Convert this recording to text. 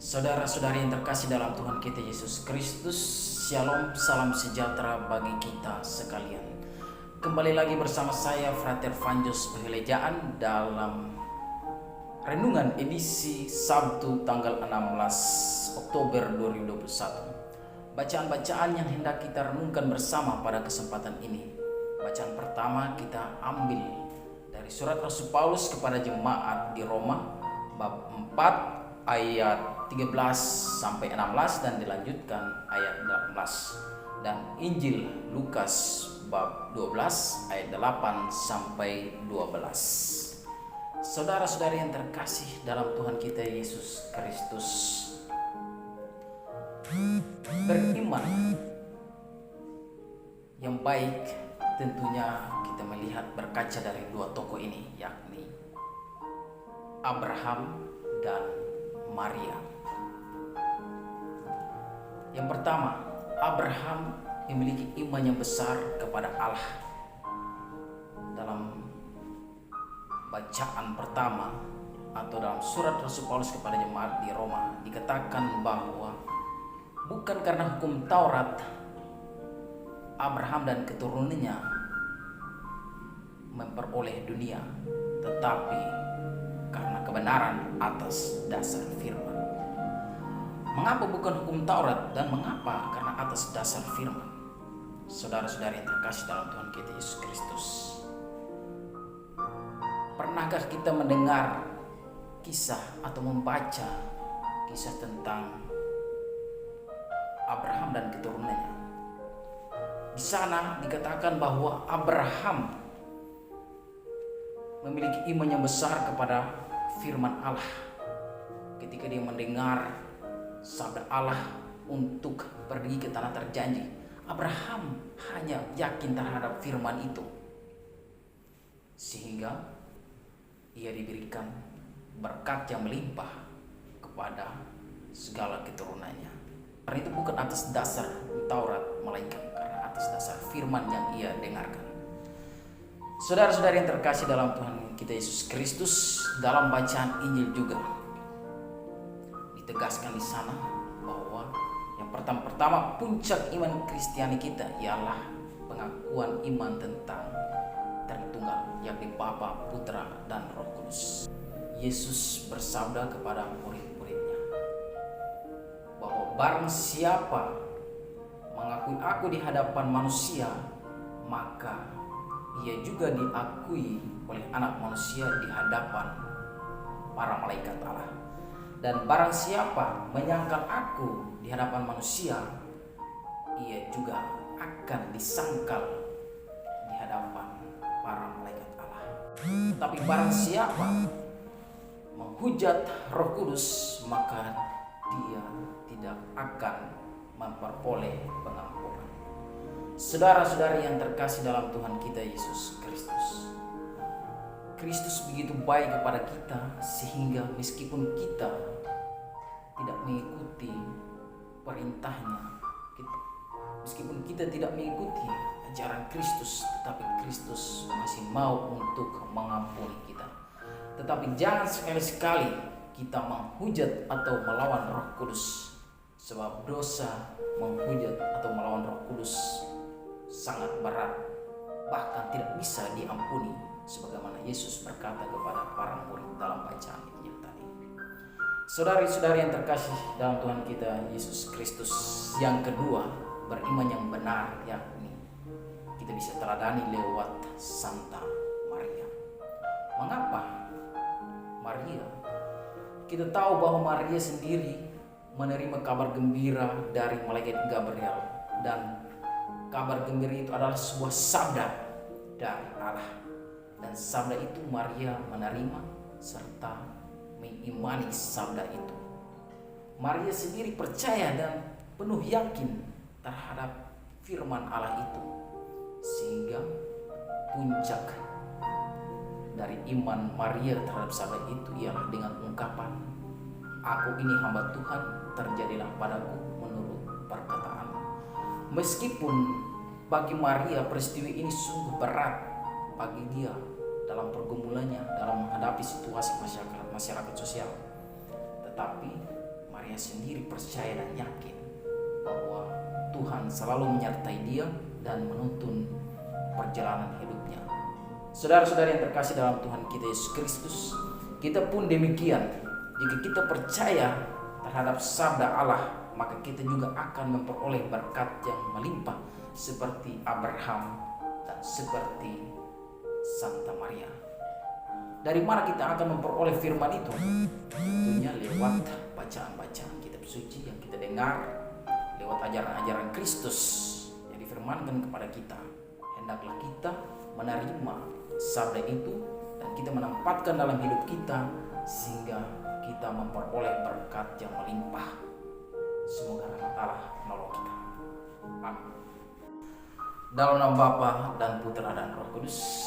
Saudara-saudari yang terkasih dalam Tuhan kita Yesus Kristus, Shalom, salam sejahtera bagi kita sekalian. Kembali lagi bersama saya Frater Vanjos Pengelejaan dalam renungan edisi Sabtu tanggal 16 Oktober 2021. Bacaan-bacaan yang hendak kita renungkan bersama pada kesempatan ini. Bacaan pertama kita ambil dari surat Rasul Paulus kepada jemaat di Roma bab 4 ayat 13 sampai 16 dan dilanjutkan ayat 18, dan Injil Lukas bab 12 ayat 8 sampai 12. Saudara-saudari yang terkasih dalam Tuhan kita Yesus Kristus, beriman yang baik tentunya kita melihat berkaca dari dua tokoh ini, yakni Abraham dan Maria. Yang pertama, Abraham memiliki iman yang besar kepada Allah. Dalam bacaan pertama atau dalam surat Rasul Paulus kepada jemaat di Roma dikatakan bahwa bukan karena hukum Taurat Abraham dan keturunannya memperoleh dunia, tetapi karena kebenaran atas dasar firman. Mengapa bukan hukum Taurat dan mengapa karena atas dasar firman? Saudara-saudari yang terkasih dalam Tuhan kita Yesus Kristus, pernahkah kita mendengar kisah atau membaca kisah tentang Abraham dan keturunannya? Di sana dikatakan bahwa Abraham memiliki iman yang besar kepada firman Allah. Ketika dia mendengar sabda Allah untuk pergi ke tanah terjanji, Abraham hanya yakin terhadap firman itu, sehingga ia diberikan berkat yang melimpah kepada segala keturunannya. Karena itu bukan atas dasar Taurat, melainkan karena atas dasar firman yang ia dengarkan. Saudara-saudari yang terkasih dalam Tuhan kita Yesus Kristus, dalam bacaan Injil juga ditegaskan di sana bahwa yang pertama puncak iman Kristiani kita ialah pengakuan iman tentang Tritunggal, yakni Bapa, Putra, dan Roh Kudus. Yesus bersabda kepada murid-muridnya bahwa barang siapa mengakui aku di hadapan manusia, maka ia juga diakui oleh anak manusia di hadapan para malaikat Allah. Dan barang siapa menyangkal aku di hadapan manusia, ia juga akan disangkal di hadapan para malaikat Allah. Tetapi barang siapa menghujat Roh Kudus, maka dia tidak akan memperoleh pengampunan. Saudara-saudari yang terkasih dalam Tuhan kita Yesus Kristus, Kristus begitu baik kepada kita sehingga meskipun kita tidak mengikuti perintahnya, meskipun kita tidak mengikuti ajaran Kristus, tetapi Kristus masih mau untuk mengampuni kita. Tetapi jangan sekali-sekali kita menghujat atau melawan Roh Kudus, sebab dosa menghujat atau melawan Roh Kudus sangat berat, bahkan tidak bisa diampuni, sebagaimana Yesus berkata kepada para murid dalam bacaan ini tadi. Saudari-saudari yang terkasih dalam Tuhan kita Yesus Kristus, yang kedua, beriman yang benar, yakni kita bisa teladani lewat Santa Maria. Mengapa Maria? Kita tahu bahwa Maria sendiri menerima kabar gembira dari malaikat Gabriel, dan kabar gembira itu adalah sebuah sabda dari Allah, dan sabda itu Maria menerima serta mengimani sabda itu. Maria sendiri percaya dan penuh yakin terhadap firman Allah itu, sehingga puncak dari iman Maria terhadap sabda itu ialah dengan ungkapan, "Aku ini hamba Tuhan, terjadilah padaku menurut perkataanmu." Meskipun bagi Maria peristiwa ini sungguh berat bagi dia dalam pergumulannya, dalam menghadapi situasi masyarakat sosial, tetapi Maria dia sendiri percaya dan yakin bahwa Tuhan selalu menyertai dia dan menuntun perjalanan hidupnya. Saudara-saudara yang terkasih dalam Tuhan kita Yesus Kristus, kita pun demikian. Jika kita percaya terhadap sabda Allah, maka kita juga akan memperoleh berkat yang melimpah seperti Abraham dan seperti Santa Maria. Dari mana kita akan memperoleh firman itu? Tentunya lewat bacaan-bacaan kitab suci yang kita dengar, lewat ajaran-ajaran Kristus yang difirmankan kepada kita. Hendaklah kita menerima sabda itu dan kita menempatkan dalam hidup kita sehingga kita memperoleh berkat yang melimpah. Semoga rahmat Allah menolong kita. Amin. Dalam nama Bapa dan Putra dan Roh Kudus.